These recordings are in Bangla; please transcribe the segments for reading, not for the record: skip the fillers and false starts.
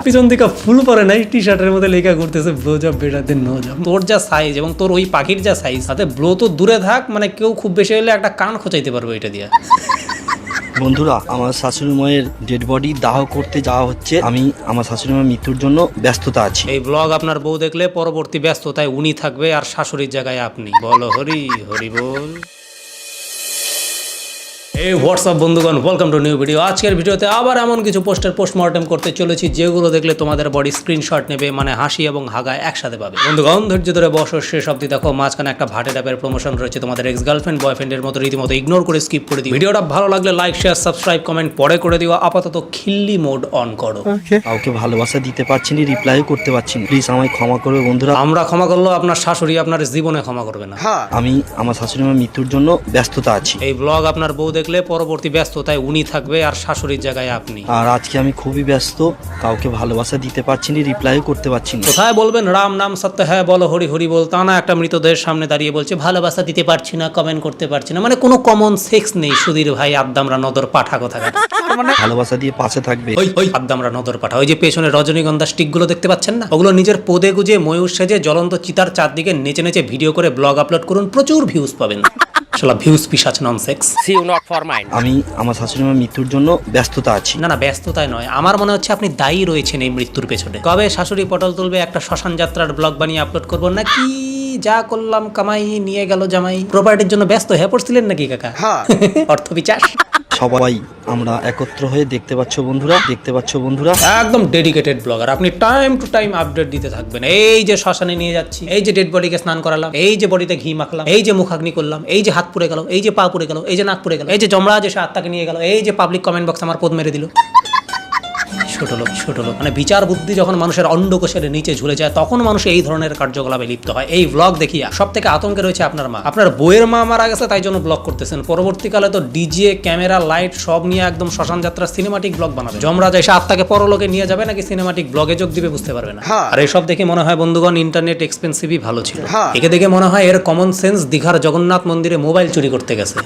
পিছন দিকে ফুল পরে নাই, টি শার্টের মধ্যে লেখা করতেছে blow job better than no job. তোর যা সাইজ এবং তোর ওই পাখির যা সাইজ, তাতে ব্লো তো দূরে থাক, মানে কেউ খুব বেশি হলে একটা কান খোঁচাইতে পারবে এটা দিয়ে। বন্ধুরা, আমার শাশুড়ি মায়ের ডেড বডি দাহ করতে যাওয়া হচ্ছে। আমি আমার শাশুড়ি মায়ের মৃত্যুর জন্য ব্যস্ততা আছি। এই ব্লগ আপনার বউ দেখলে পরবর্তী ব্যস্ততায় উনি থাকবে আর শাশুড়ির জায়গায় আপনি। বলো হরি হরি বল। এই হোয়াটসঅ্যাপ বন্ধুগণ, ওয়েলকাম টু নিউ ভিডিও। আজকের ভিডিওতে আবার এমন কিছু পোস্টের পোস্টমর্টেম করতে চলেছি যেগুলো দেখলে তোমাদের বডি স্ক্রিনশট নেবে, মানে হাসি এবং হাগা একসাথে পাবে। বন্ধুগণ ধৈর্য ধরে বসো, শেষ অবধি দেখো। মাঝখানে একটা ভাটে ট্যাপের প্রমোশন রয়েছে, তোমাদের এক্স গার্লফ্রেন্ড বয়ফ্রেন্ডের মতো রীতিমতো ইগনোর করে স্কিপ করে দিও। ভিডিওটা ভালো লাগলে লাইক শেয়ার সাবস্ক্রাইব কমেন্ট পরে করে দিও। আপাতত খিল্লি মোড অন করো। কাউকে ভালোবাসা দিতে পারছি না, রিপ্লাইও করতে পারছি না। প্লিজ আমায় ক্ষমা করবে বন্ধুরা। আমরা ক্ষমা করলেও আপনার শাশুড়ি আপনার জীবনে ক্ষমা করবে না। আমি আমার শাশুড়ি মায়ের মৃত্যুর জন্য ব্যস্ততা আছি। এই ব্লগ আপনার বউ দেখলে পরবর্তী ব্যস্ততায় উনি থাকবে আর শাশুড়ির জায়গায় আপনি। আর আজকে আমি খুবই ব্যস্ত, কাউকে ভালোবাসা দিতে পারছি না, রিপ্লাইও করতে পারছি না। কোথায় বলবেন রাম নাম সত্য হ্যাঁ, বলো হরি হরি বল, তা না একটা মৃতদেহের সামনে দাঁড়িয়ে বলছে ভালোবাসা দিতে পারছি না, কমেন্ট করতে পারছি না। মানে কোনো কমন সেক্স নেই। সুধীর ভাই আদ্দামরা নদর পাঠা কোথাকার। ভালোবাসা দিয়ে পাশে থাকবে। ওই আদ্দামরা নদর পাঠা। ওই যে পেছনে রজনীগন্ধা স্টিক গুলো দেখতে পাচ্ছেন না, ওগুলো নিজের পদে গুজে ময়ূর সেজে জ্বলন্ত চিতার চারদিকে নেচে নেচে ভিডিও করে ব্লগ আপলোড করুন, প্রচুর ভিউজ পাবেন। শালা ভিউজ পিশাচ নন sex. See you not for mine. আমি আমার শাশুড়ি মায়ের মৃত্যুর জন্য ব্যস্ততা আছি। না ব্যস্ততায় নয়, আমার মনে হচ্ছে আপনি দায়ী রয়েছেন এই মৃত্যুর পেছনে। কবে শাশুড়ি পটল তুলবে একটা শ্মশান যাত্রার ব্লগ বানিয়ে আপলোড করবো নাকি? যা করলাম কামাই নিয়ে গেল জামাই। প্রপার্টির জন্য ব্যস্ত হয়ে পড়ছিলেন নাকি কাকা? অর্থ বিচার। সবাই আমরা একত্র হয়ে দেখতে পাচ্ছ বন্ধুরা। একদম ডেডিকেটেড ব্লগার আপনি, টাইম টু টাইম আপডেট দিতে থাকবেন। এই যে শ্মশানে নিয়ে যাচ্ছি, এই যে ডেড বডিকে স্নান করালাম, এই যে বডিতে ঘি মাখলাম, এই যে মুখাগ্নি করলাম, এই যে হাত পুড়ে গেল, এই যে পা পুড়ে গেল, এই যে নাক পুড়ে গেল, এই যে যমরাজ এসে আত্মাকে নিয়ে গেল, এই যে পাবলিক কমেন্ট বক্স আমার পদ মেরে দিল। ছোট লোক মানে বিচার বুদ্ধি যখন মানুষের অন্ডকোষের নিচে ঝুলে যায় তখন মানুষ এই ধরনের কার্যকলাপে লিপ্ত হয়। এই ব্লগ দেখিয়া সব থেকে আতঙ্কে রয়েছে আপনার মা। আপনার বইয়ের মা মারা গেছে তাই জন্য ব্লগ করতেছেন, পরবর্তীকালে তো ডিজে ক্যামেরা লাইট সব নিয়ে একদম শ্মশান যাত্রা সিনেমাটিক ব্লগ বানাবে। যমরাজ এসে আত্মাকে পরলোকে নিয়ে যাবে নাকি সিনেমাটিক ব্লগে যোগ দিবে বুঝতে পারবে না। আর এসব দেখে মনে হয় বন্ধুগণ ইন্টারনেট এক্সপেন্সিভই ভালো ছিল। একে দেখে মনে হয় এর কমন সেন্স দীঘার জগন্নাথ মন্দিরে মোবাইল চুরি করতে গেছে।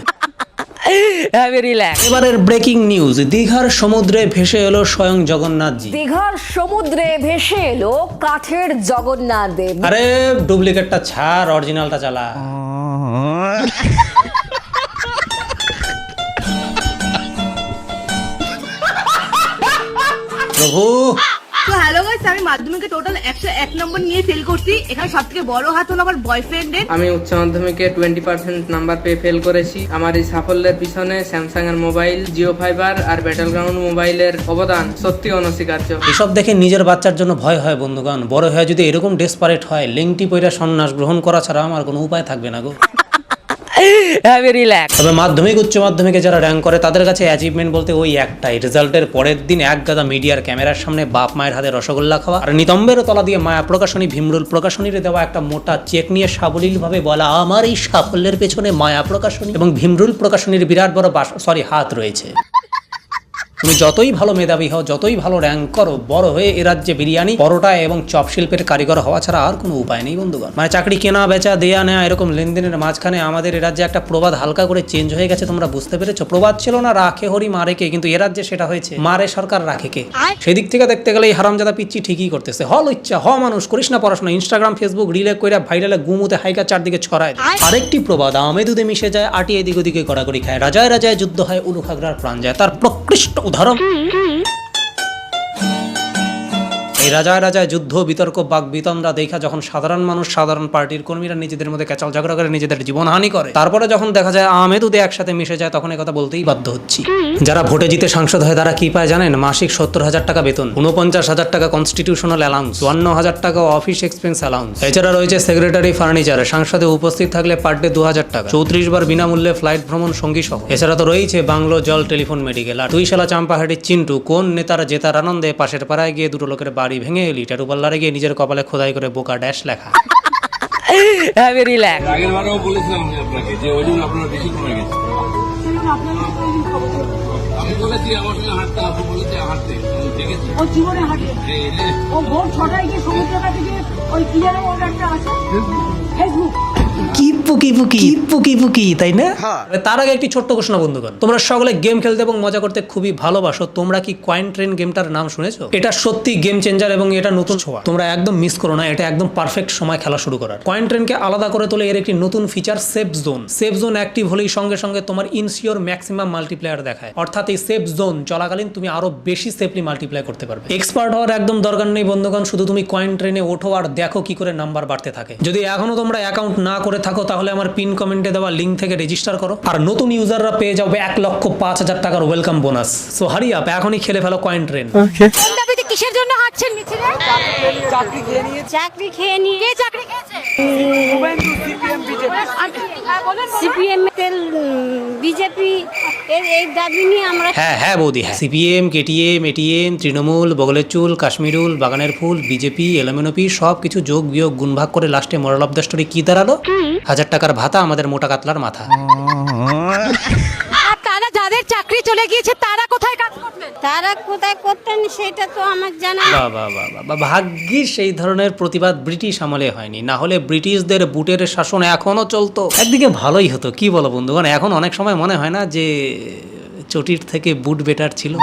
এবারের ব্রেকিং নিউজ, দীঘার সমুদ্রে ভেসে এলো স্বয়ং জগন্নাথজি। দীঘার সমুদ্রে ভেসে এলো কাঠের জগন্নাথ দেব। আরে ডুপ্লিকেটটা ছাড়, অরিজিনালটা চালা। প্রভু। তো হ্যালো গাইস, আমি মাধ্যমিকে টোটাল 101 নম্বর নিয়ে ফেল করছি। এখানে সবথেকে বড় হাত হলো আমার বয়ফ্রেন্ডের। আমি উচ্চ মাধ্যমিকে 20% নাম্বার পেয়ে ফেল করেছি। আমার এই সাফল্যের পিছনে স্যামসাং এর মোবাইল, জিও ফাইবার আর ব্যাটল গ্রাউন্ড মোবাইলের অবদান সত্যি অনস্বীকার্য। এসব দেখে নিজের বাচ্চার জন্য ভয় হয় বন্ধুগণ। বড় হয়ে যদি এরকম ডেসপারেট হয়, লেংটি পয়রা সন্ন্যাস গ্রহণ করা ছাড়া আমার কোনো উপায় থাকবে না গো। তবে মাধ্যমিক উচ্চ মাধ্যমিকে যারা র্যাঙ্ক করে তাদের কাছে অ্যাচিভমেন্ট বলতে ওই একটাই, রেজাল্টের পরের দিন এক গাদা মিডিয়ার ক্যামেরার সামনে বাপ মায়ের হাতে রসগোল্লা খাওয়া আর নিতম্বের তলা দিয়ে মায়া প্রকাশনী ভীমরুল প্রকাশনীর দেওয়া একটা মোটা চেক নিয়ে সাবলীলভাবে বলা আমার এই সাফল্যের পেছনে মায়া প্রকাশনী এবং ভীমরুল প্রকাশনীর বিরাট বড় হাত রয়েছে। তুমি যতই ভালো মেধাবী হও, যতই ভালো র্যাঙ্ক করো, বড় হয়ে এ রাজ্যে বিরিয়ানি পরোটা এবং চপ শিল্পের কারিগর হওয়া ছাড়া আর কোনো উপায় নেই বন্ধুগণ। মানে চাকরি কেনা বেচা দেয়া নেয়া এরকম লেনদেনের মাঝখানে আমাদের এ রাজ্যে একটা প্রবাদ হালকা করে চেঞ্জ হয়ে গেছে, তোমরা বুঝতে পেরেছো? প্রবাদ ছিল না রাখে হরি মারে কে, কিন্তু এ রাজ্যে সেটা হয়েছে মারে সরকার রাখে কে। সেদিক থেকে দেখতে গেলে এই হারামজাদা পিচ্ছি ঠিকই করতেছে। হল ইচ্ছা হ মানুষ, করিস না পড়াশোনা, ইনস্টাগ্রাম ফেসবুক রিলে কইরা ভাইরালে গুমুতে হাইকা চারদিকে ছড়ায়। আরেকটি প্রবাদ আমেদুদে মিশে যায়, আটি এদিক ওদিকে গড়াগড়ি খায়, রাজায় রাজায় যুদ্ধ হয়, উলুখাগড়ার প্রাণ যায়। তার প্রকৃষ্ট উদাহরণ এই রাজায় রাজায় যুদ্ধ বিতর্ক বাক বিতন্ডা দেখা যখন সাধারণ মানুষ, সাধারণ পার্টির কর্মীরা নিজেদের মধ্যে ক্যাচাল ঝগড়া করে নিজেদের জীবনহানি করে, তারপরে যখন দেখা যায় আমেদুদে একসাথে মিশে যায় তখন এই কথা বলতেই বাধ্য হচ্ছি। যারা ভোটে জিতে সাংসদ হয় তারা কি পায় জানেন? মাসিক 70,000 টাকা বেতন, 49,000 টাকা কনস্টিটিউশনাল অ্যালাউন্স, 54,000 টাকা অফিস এক্সপেন্স অ্যালাউন্স। এছাড়া রয়েছে সেক্রেটারি ফার্নিচার, সংসদে উপস্থিত থাকলে পার ডে 2,000 টাকা, 34 বার বিনামূল্যে ফ্লাইট ভ্রমণ সঙ্গী সহ। এছাড়া তো রয়েছে বাংলো, জল, টেলিফোন, মেডিকেল। আর তুই শালা চাম্পাহাটির চিন্টু কোন নেতার জেতার আনন্দে পাশের পাড়ায় গিয়ে দুটো লোকের বাড়ি ভেঙে এলি, টারুপাল্লারে গিয়ে নিজের কপালে খোদাই করে বোকা ড্যাশ লেখা। আগের বারেও বলেছিলাম আপনাকে যে ওজন আপনার বেশি কমে গেছে। আমি বলেছি আমার সঙ্গে হাঁটতে, আপনি বলেছে হাঁটতে, দেখেছি ও জীবনে হাঁটে। ও ভোর 6টায় গিয়ে সমুদ্র কাছে গিয়ে ওই কি যেন ওর একটা আছে ফেসবুক। কি পুকি পুকি পুকি পুকি, তাই না? তার আগে একটি ছোট্ট ঘোষণা বন্ধুগণ, তোমরা সকলে গেম খেলতে এবং মজা করতে খুবই ভালোবাসো। তোমরা কি কয়েন ট্রেন গেমটার নাম শুনেছো? এটা সত্যি গেম চেঞ্জার এবং এটা নতুন ছোঁয়া। তোমরা একদম মিস করো না, এটা একদম পারফেক্ট সময় খেলা শুরু করার। কয়েন ট্রেনকে আলাদা করে তোলে এর একটি নতুন feature safe zone. Safe zone active হলেই সঙ্গে সঙ্গে তোমার ইনসিওর ম্যাক্সিমাম মাল্টিপ্লেয়ার দেখায়, অর্থাৎ এই সেফ জোন চলাকালীন তুমি আরো বেশি সেফলি মাল্টিপ্লাই করতে পারবে। এক্সপার্ট হওয়ার একদম দরকার নেই বন্ধুগণ, শুধু তুমি কয়েন ট্রেনে ওঠো আর দেখো কি করে নাম্বার বাড়তে থাকে। যদি এখনো তোমরা অ্যাকাউন্ট না করে থাকো তাহলে আমার পিন কমেন্টে দেওয়া লিঙ্ক থেকে রেজিস্টার করো, আর নতুন ইউজাররা পেয়ে যাবে 1,05,000 টাকার welcome bonus. So hurry up, এখনই খেলে ফেলো কয়েন ট্রেন। দাবিতে কিসের জন্য হাঁটছেন মিছিলে? চাকরি খেয়ে নিয়ে। কে চাকরি খেয়েছে? সিপিএম বিজেপি এই দাবি নিয়ে আমরা। হ্যাঁ বৌদি, হ্যাঁ সিপিএম, কেটিএম, এটিএম, তৃণমূল, বগলের চুল, কাশ্মীরুল, বাগানের ফুল, বিজেপি, এলোমেনোপি সব কিছু যোগ বিয়োগ গুণভাগ করে লাস্টে মোরাল অফ দ্য স্টোরি কি দাঁড়ালো? 1,000 টাকার ভাতা আমাদের মোটা কাতলার মাথা। আর তারা যাদের চাকরি চলে গিয়েছে তারা কোথায় কাজ করতেন? তারা কোথায় করতেন সেটা তো আমার জানা। বাবা ভাগ্যিস এই ধরনের প্রতিবাদ ব্রিটিশ আমলে হয়নি, না হলে ব্রিটিশদের বুটের শাসন এখনো চলতো। একদিকে ভালোই হতো, কি বলো বন্ধুগণ? এখন অনেক সময় মনে হয় না যে চটির থেকে বুট বেটার ছিল?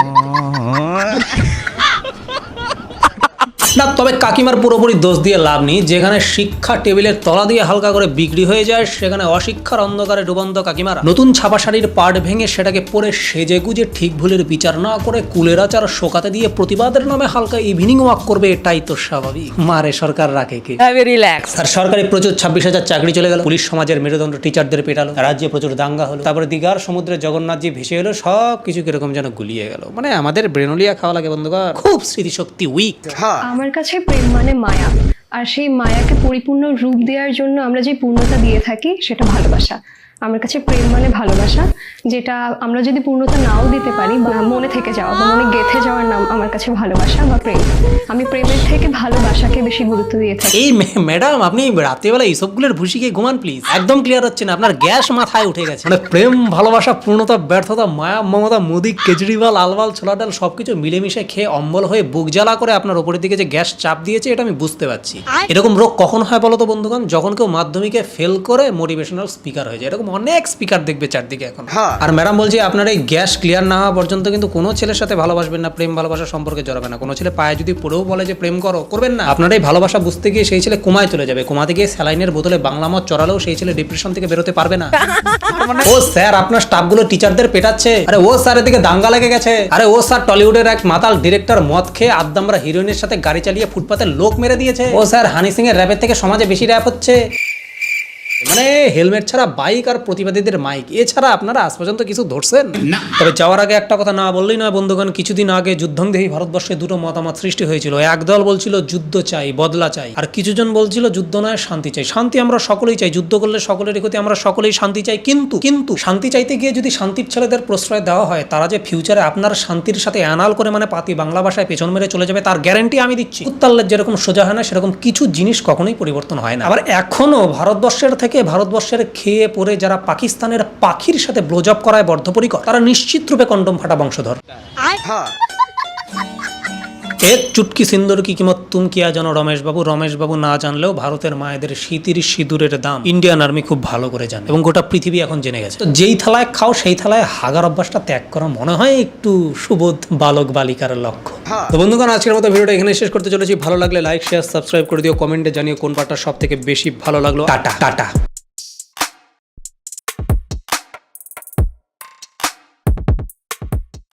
না, তবে কাকিমার পুরোপুরি দোষ দিয়ে লাভ নেই। যেখানে শিক্ষা টেবিলের তলা দিয়ে হালকা করে বিক্রি হয়ে যায়, সেখানে অশিক্ষার অন্ধকারে ডুবন্ত কাকিমারা নতুন ছাপা শাড়ির পাট ভেঙে সেটাকে পরে সেজে গুজে ঠিক ভুলের বিচার না করে কুলের আচার শোকাতে দিয়ে প্রতিবাদের নামে হালকা ইভিনিং ওয়াক করবে, এটাই তো স্বাভাবিক। মারে সরকার রাখে কে? রিল্যাক্স। আর সরকারি প্রচুর 26,000 চাকরি চলে গেল, পুলিশ সমাজের মেরুদণ্ড টিচারদের পেটালো, রাজ্যে প্রচুর দাঙ্গা হলো, তারপরে দীঘার সমুদ্রে জগন্নাথজি ভেসে এলো, সব কিছু কিরকম যেন গুলিয়ে গেল। মানে আমাদের ব্রেনোলিয়া খাওয়া লাগে বন্ধুগণ, খুব স্মৃতিশক্তি উইক। আমার কাছে প্রেম মানে মায়া, আর সেই মায়াকে পরিপূর্ণ রূপ দেওয়ার জন্য আমরা যে পূর্ণতা দিয়ে থাকি সেটা ভালোবাসা। আমার কাছে প্রেম মানে ভালোবাসা, যেটা আমরা যদি পূর্ণতা নাও দিতে পারি বা মনে থেকে যাওয়া বা মনে গেঁথে যাওয়ার নাম আমার কাছে ভালোবাসা বা প্রেম। আমি প্রেমের থেকে ভালোবাসাকে বেশি গুরুত্ব দিয়ে থাকি। এই ম্যাডাম, আপনি রাত্রিবেলা এইসবগুলোর ভুসি খেয়ে ঘুমান প্লিজ, একদম ক্লিয়ার হচ্ছে না, আপনার গ্যাস মাথায় উঠে গেছে। মানে প্রেম, ভালোবাসা, পূর্ণতা, ব্যর্থতা, মায়া, মমতা, মোদি, কেজরিওয়াল, আলবাল, ছোলা ডাল সবকিছু মিলেমিশে খেয়ে অম্বল হয়ে বুক জ্বালা করে আপনার ওপরের দিকে যে গ্যাস চাপ দিয়েছে, এটা আমি বুঝতে পারছি। এরকম রোগ কখন হয় বলো তো বন্ধুগণ? যখন কেউ মাধ্যমিকে ফেল করে মোটিভেশনাল স্পিকার হয়ে যায়। এরকম অনেক স্পিকার দেখবে চারদিকে এখন। আর ম্যাডাম বলছি, আপনার এই গ্যাস ক্লিয়ার না হওয়া পর্যন্ত কিন্তু কোনো ছেলের সাথে ভালোবাসবেন না, প্রেম ভালোবাসা সম্পর্কে জড়াবে না। কোনো ছেলে পায়ে যদি পড়েও বলে যে প্রেম করো, করবেন না। আপনার এই ভালোবাসা বুঝতে গিয়ে সেই ছেলে কোমায় চলে যাবে, কোমাতে গিয়ে স্যালাইনের বোতলে বাংলা মদ চড়ালেও সেই ছেলে ডিপ্রেশন থেকে বেরোতে পারবে না। ও স্যার, আপনার স্টাফগুলো টিচারদের পেটাচ্ছে। আরে ও স্যার, এদিকে দাঙ্গা লেগে গেছে। আরে ও স্যার, টলিউডের এক মাতাল ডিরেক্টর মদ খেয়ে আদ্দামরা হিরোইনের সাথে গাড়ি চালিয়ে ফুটপাতে লোক মেরে দিয়েছে। ও স্যার, হানি সিং এর র্যাপের থেকে সমাজে বেশি র্যাপ হচ্ছে। মানে হেলমেট ছাড়া বাইক আর প্রতিবাদীদের মাইক, এছাড়া আপনারা আজ পর্যন্ত কিছু ধরছেন না। তবে যাওয়ার আগে একটা কথা না বললেই নয় বন্ধুগণ, কিছুদিন আগে যুদ্ধংদেহী ভারতবর্ষে দুটো মতামত সৃষ্টি হয়েছিল। একদল বলছিল যুদ্ধ চাই, বদলা চাই, আর কিছুজন বলছিল যুদ্ধ নয় শান্তি চাই। শান্তি আমরা সকলেই চাই, যুদ্ধ করলে সকলেরই ক্ষতি, আমরা সকলেই শান্তি চাই। কিন্তু শান্তি চাইতে গিয়ে যদি শান্তির ছেলেদের প্রশ্রয় দেওয়া হয়, তারা যে ফিউচারে আপনার শান্তির সাথে অ্যানাল করে মানে পাতি বাংলা ভাষায় পেছন মেরে চলে যাবে, তার গ্যারান্টি আমি দিচ্ছি। উত্তাল্লের যেরকম সোজা হয় না, সেরকম কিছু জিনিস কখনোই পরিবর্তন হয় না। আবার এখনো ভারতবর্ষের থেকে ভারতবর্ষের খেয়ে পরে যারা পাকিস্তানের পাখির সাথে ব্লোজব করায় বদ্ধপরিকর, তারা নিশ্চিত রূপে কন্ডম ফাটা বংশধর। এক চুটকি সিন্দুর কি কিমত তুম কিয়া জানো রমেশ বাবু না জানলেও ভারতের মায়েদের শীতির সিঁদুরের দাম ইন্ডিয়ান আর্মি খুব ভালো করে জানে, এবং গোটা পৃথিবী এখন জেনে গেছে। তো যেই থালায় খাও সেই থালায় হাগার অভ্যাসটা ত্যাগ করা মনে হয় একটু সুবোধ বালক বালিকার লক্ষ্য। তো বন্ধুগণ, আজকের মতো ভিডিওটা এখানে শেষ করতে চলেছি। ভালো লাগলে লাইক, শেয়ার, সাবস্ক্রাইব করে দিও, কমেন্টে জানিও কোন পার্টটা সব থেকে বেশি ভালো লাগলো। টাটা।